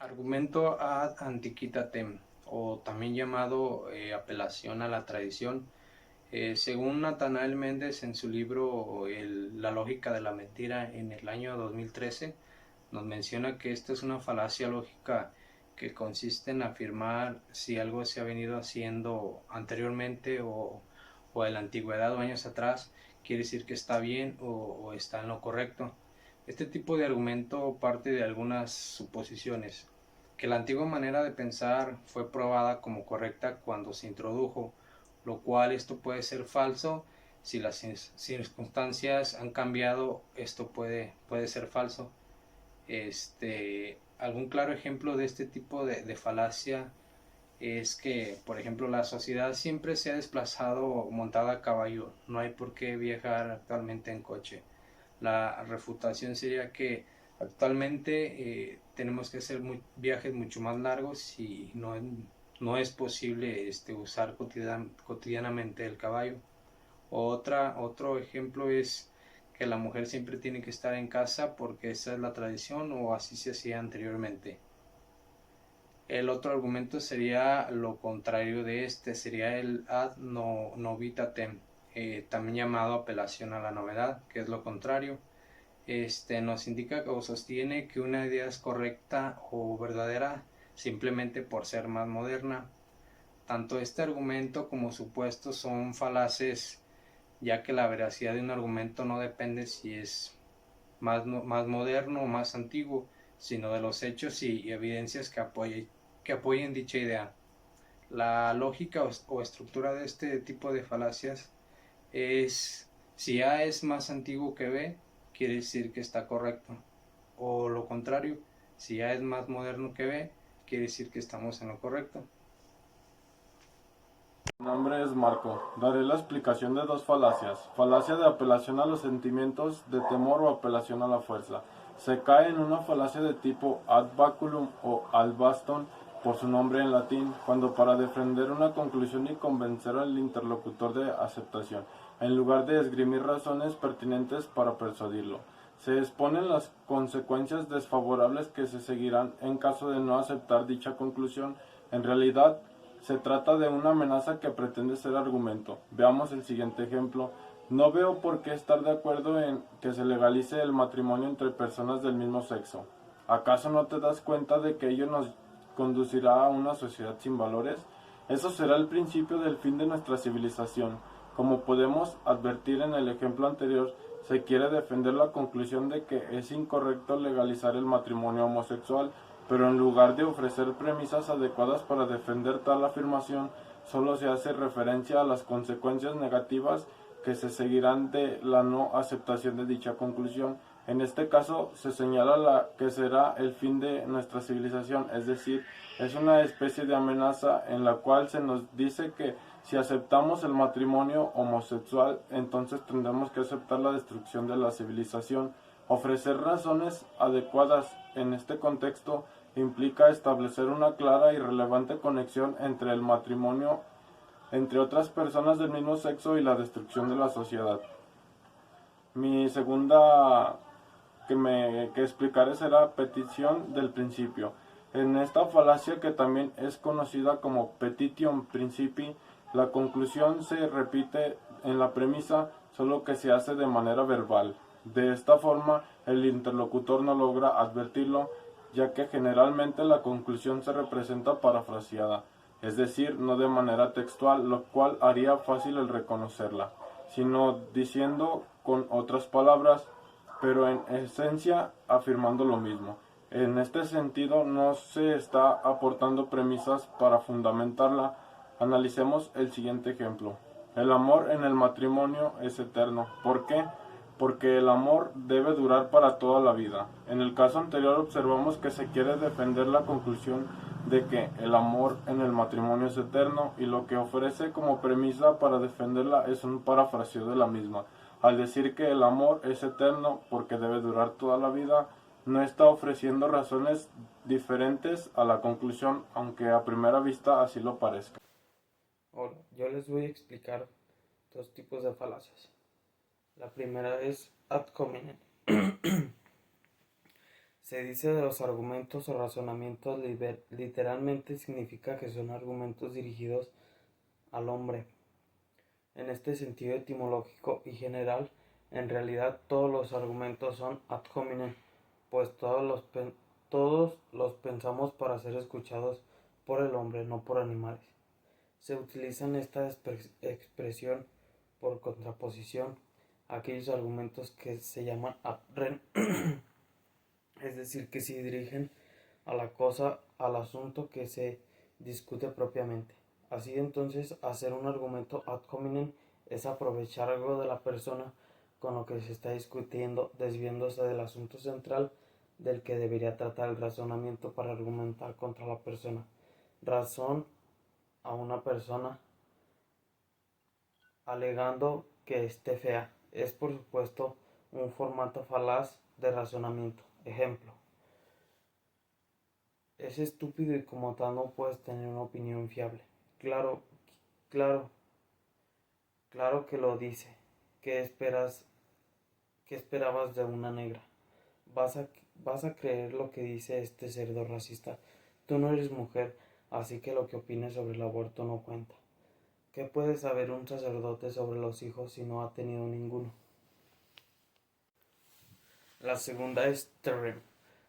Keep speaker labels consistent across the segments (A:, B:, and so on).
A: Argumento ad antiquitatem, o también llamado apelación a la tradición. Según Natanael Méndez en su libro La lógica de la mentira en el año 2013, nos menciona que esta es una falacia lógica que consiste en afirmar si algo se ha venido haciendo anteriormente o en la antigüedad o años atrás, quiere decir que está bien o está en lo correcto. Este tipo de argumento parte de algunas suposiciones, que la antigua manera de pensar fue probada como correcta cuando se introdujo, lo cual esto puede ser falso. Si las circunstancias han cambiado, esto puede ser falso. Algún claro ejemplo de este tipo de falacia es que, por ejemplo, la sociedad siempre se ha desplazado montada a caballo, no hay por qué viajar actualmente en coche. La refutación sería que actualmente tenemos que hacer viajes mucho más largos y no es posible usar cotidianamente el caballo. Otro ejemplo es que la mujer siempre tiene que estar en casa porque esa es la tradición o así se hacía anteriormente. El otro argumento sería lo contrario de este, sería el ad novitatem, también llamado apelación a la novedad, que es lo contrario. Nos indica o sostiene que una idea es correcta o verdadera simplemente por ser más moderna. Tanto este argumento como supuesto son falaces, ya que la veracidad de un argumento no depende si es más moderno o más antiguo, sino de los hechos y evidencias que apoyen dicha idea. La lógica o estructura de este tipo de falacias es: si A es más antiguo que B, quiere decir que está correcto. O lo contrario, si A es más moderno que B, quiere decir que estamos en lo correcto.
B: Mi nombre es Marco. Daré la explicación de dos falacias. Falacia de apelación a los sentimientos de temor o apelación a la fuerza. Se cae en una falacia de tipo ad baculum o ad baston por su nombre en latín, cuando para defender una conclusión y convencer al interlocutor de aceptación, en lugar de esgrimir razones pertinentes para persuadirlo, se exponen las consecuencias desfavorables que se seguirán en caso de no aceptar dicha conclusión. En realidad, se trata de una amenaza que pretende ser argumento. Veamos el siguiente ejemplo. No veo por qué estar de acuerdo en que se legalice el matrimonio entre personas del mismo sexo. ¿Acaso no te das cuenta de que ello nos conducirá a una sociedad sin valores? Eso será el principio del fin de nuestra civilización. Como podemos advertir en el ejemplo anterior, se quiere defender la conclusión de que es incorrecto legalizar el matrimonio homosexual, pero en lugar de ofrecer premisas adecuadas para defender tal afirmación, solo se hace referencia a las consecuencias negativas que se seguirán de la no aceptación de dicha conclusión. En este caso se señala que será el fin de nuestra civilización, es decir, es una especie de amenaza en la cual se nos dice que si aceptamos el matrimonio homosexual, entonces tendremos que aceptar la destrucción de la civilización. Ofrecer razones adecuadas en este contexto implica establecer una clara y relevante conexión entre el matrimonio entre otras personas del mismo sexo y la destrucción de la sociedad. Mi segunda que explicaré será petición del principio. En esta falacia, que también es conocida como petition principii, la conclusión se repite en la premisa, solo que se hace de manera verbal. De esta forma, el interlocutor no logra advertirlo, ya que generalmente la conclusión se representa parafraseada, es decir, no de manera textual, lo cual haría fácil el reconocerla, sino diciendo con otras palabras, pero en esencia afirmando lo mismo. En este sentido no se está aportando premisas para fundamentarla. Analicemos el siguiente ejemplo. El amor en el matrimonio es eterno. ¿Por qué? Porque el amor debe durar para toda la vida. En el caso anterior observamos que se quiere defender la conclusión de que el amor en el matrimonio es eterno, y lo que ofrece como premisa para defenderla es un parafraseo de la misma. Al decir que el amor es eterno porque debe durar toda la vida, no está ofreciendo razones diferentes a la conclusión, aunque a primera vista así lo parezca.
C: Ahora, yo les voy a explicar dos tipos de falacias. La primera es ad hominem. Se dice de los argumentos o razonamientos literalmente significa que son argumentos dirigidos al hombre. En este sentido etimológico y general, en realidad todos los argumentos son ad hominem, pues todos los pensamos para ser escuchados por el hombre, no por animales. Se utilizan esta expresión por contraposición a aquellos argumentos que se llaman ad rem, es decir, que se dirigen a la cosa, al asunto que se discute propiamente. Así entonces, hacer un argumento ad hominem es aprovechar algo de la persona con lo que se está discutiendo, desviándose del asunto central del que debería tratar el razonamiento para argumentar contra la persona. Razón a una persona alegando que esté fea. Es por supuesto un formato falaz de razonamiento. Ejemplo: es estúpido y como tal no puedes tener una opinión fiable. Claro, claro, claro que lo dice. ¿Qué esperabas de una negra? Vas a creer lo que dice este cerdo racista. Tú no eres mujer, así que lo que opines sobre el aborto no cuenta. ¿Qué puede saber un sacerdote sobre los hijos si no ha tenido ninguno? La segunda es terror.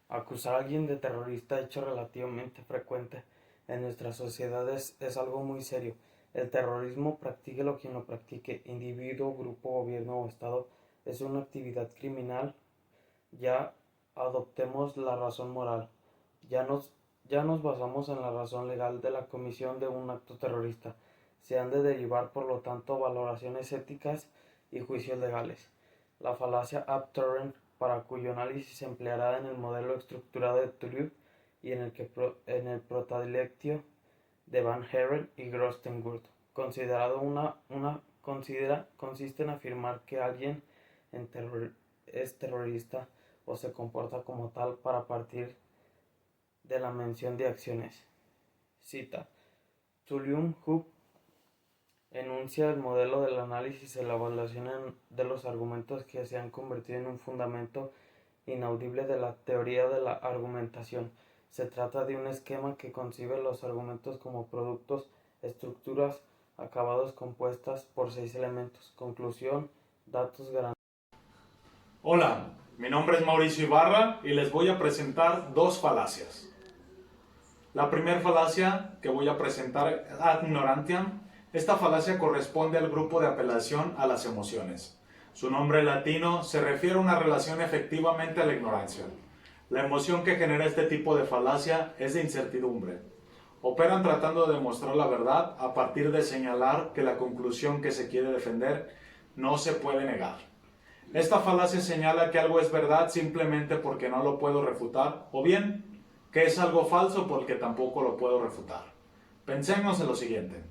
C: Acusar a alguien de terrorista, hecho relativamente frecuente en nuestras sociedades, es algo muy serio. El terrorismo, practíquelo quien lo practique, individuo, grupo, gobierno o estado, es una actividad criminal. Ya adoptemos la razón moral. Ya nos basamos en la razón legal de la comisión de un acto terrorista. Se han de derivar, por lo tanto, valoraciones éticas y juicios legales. La falacia ad terrorem, para cuyo análisis se empleará en el modelo estructurado de Toulouse y en el protodilectio de Van Heren y Grostengurt, consiste en afirmar que alguien es terrorista o se comporta como tal para partir de la mención de acciones. Cita: Tullium Hub enuncia el modelo del análisis y la evaluación de los argumentos que se han convertido en un fundamento inaudible de la teoría de la argumentación. Se trata de un esquema que concibe los argumentos como productos, estructuras, acabados compuestas por 6 elementos: conclusión, datos, garantías.
D: Hola, mi nombre es Mauricio Ibarra y les voy a presentar dos falacias. La primera falacia que voy a presentar es ad ignorantiam. Esta falacia corresponde al grupo de apelación a las emociones. Su nombre latino se refiere a una relación efectivamente a la ignorancia. La emoción que genera este tipo de falacia es de incertidumbre. Operan tratando de demostrar la verdad a partir de señalar que la conclusión que se quiere defender no se puede negar. Esta falacia señala que algo es verdad simplemente porque no lo puedo refutar, o bien que es algo falso porque tampoco lo puedo refutar. Pensemos en lo siguiente.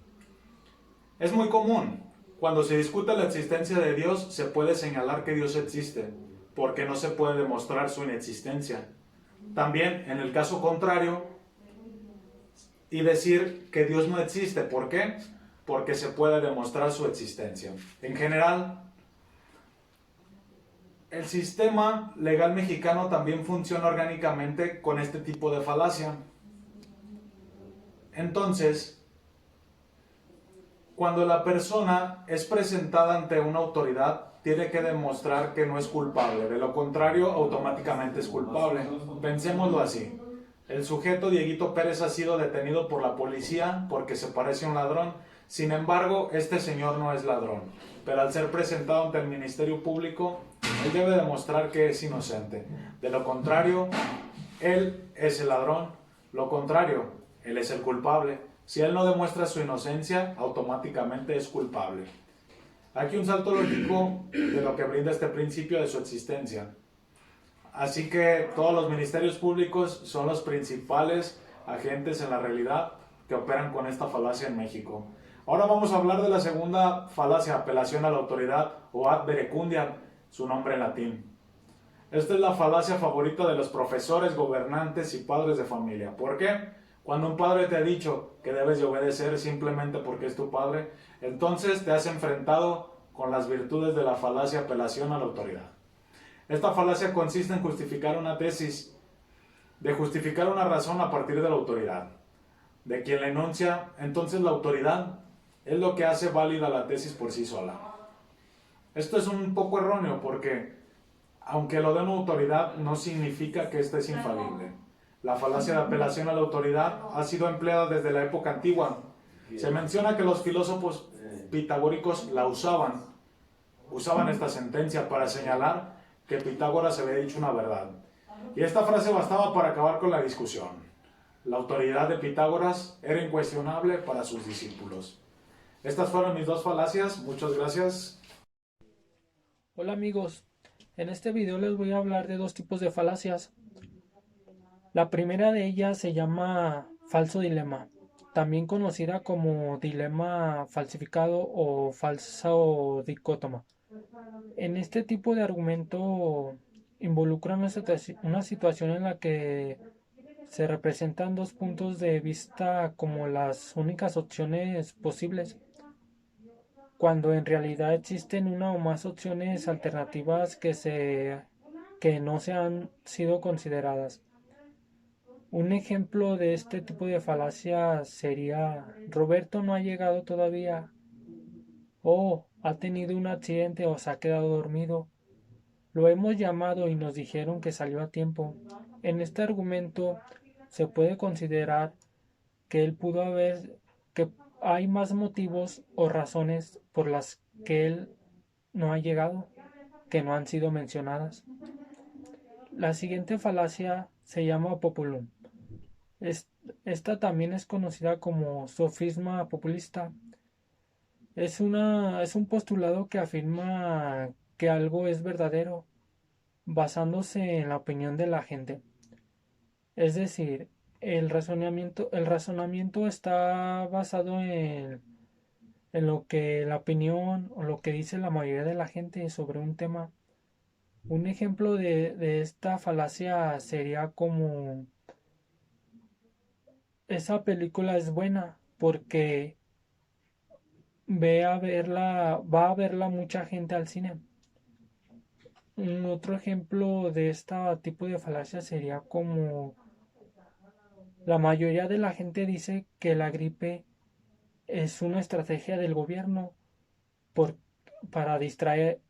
D: Es muy común, cuando se discute la existencia de Dios, se puede señalar que Dios existe, porque no se puede demostrar su inexistencia. También, en el caso contrario, y decir que Dios no existe. ¿Por qué? Porque se puede demostrar su existencia. En general, el sistema legal mexicano también funciona orgánicamente con este tipo de falacia. Entonces, cuando la persona es presentada ante una autoridad, tiene que demostrar que no es culpable. De lo contrario, automáticamente es culpable. Pensémoslo así. El sujeto Dieguito Pérez ha sido detenido por la policía porque se parece a un ladrón. Sin embargo, este señor no es ladrón. Pero al ser presentado ante el Ministerio Público, él debe demostrar que es inocente. De lo contrario, él es el ladrón. Lo contrario, él es el culpable. Si él no demuestra su inocencia, automáticamente es culpable. Aquí un salto lógico de lo que brinda este principio de su existencia. Así que todos los ministerios públicos son los principales agentes en la realidad que operan con esta falacia en México. Ahora vamos a hablar de la segunda falacia, apelación a la autoridad, o ad verecundiam, su nombre en latín. Esta es la falacia favorita de los profesores, gobernantes y padres de familia. ¿Por qué? Cuando un padre te ha dicho que debes de obedecer simplemente porque es tu padre, entonces te has enfrentado con las virtudes de la falacia apelación a la autoridad. Esta falacia consiste en justificar una tesis de justificar una razón a partir de la autoridad, de quien la enuncia. Entonces la autoridad es lo que hace válida la tesis por sí sola. Esto es un poco erróneo porque, aunque lo de una autoridad, no significa que ésta es infalible. La falacia de apelación a la autoridad ha sido empleada desde la época antigua. Se menciona que los filósofos pitagóricos la usaban esta sentencia para señalar que Pitágoras había dicho una verdad. Y esta frase bastaba para acabar con la discusión. La autoridad de Pitágoras era incuestionable para sus discípulos. Estas fueron mis dos falacias. Muchas gracias.
E: Hola amigos, en este video les voy a hablar de dos tipos de falacias. La primera de ellas se llama falso dilema, también conocida como dilema falsificado o falso dicótoma. En este tipo de argumento involucra una situación en la que se representan dos puntos de vista como las únicas opciones posibles, cuando en realidad existen una o más opciones alternativas que no se han sido consideradas. Un ejemplo de este tipo de falacia sería: Roberto no ha llegado todavía, o ha tenido un accidente o se ha quedado dormido. Lo hemos llamado y nos dijeron que salió a tiempo. En este argumento se puede considerar que que hay más motivos o razones por las que él no ha llegado, que no han sido mencionadas. La siguiente falacia se llama populum. Esta también es conocida como sofisma populista. Es un postulado que afirma que algo es verdadero basándose en la opinión de la gente. Es decir, el razonamiento está basado en lo que la opinión o lo que dice la mayoría de la gente sobre un tema. Un ejemplo de esta falacia sería como: esa película es buena porque va a verla mucha gente al cine. Un otro ejemplo de este tipo de falacia sería como: la mayoría de la gente dice que la gripe es una estrategia del gobierno por, para distraernos.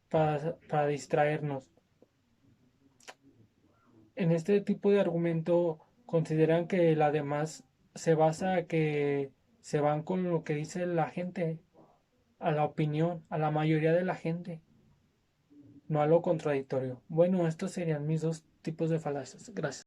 E: En este tipo de argumento consideran que la demás se basa a que se van con lo que dice la gente, a la opinión, a la mayoría de la gente, no a lo contradictorio. Bueno, estos serían mis dos tipos de falacias. Gracias.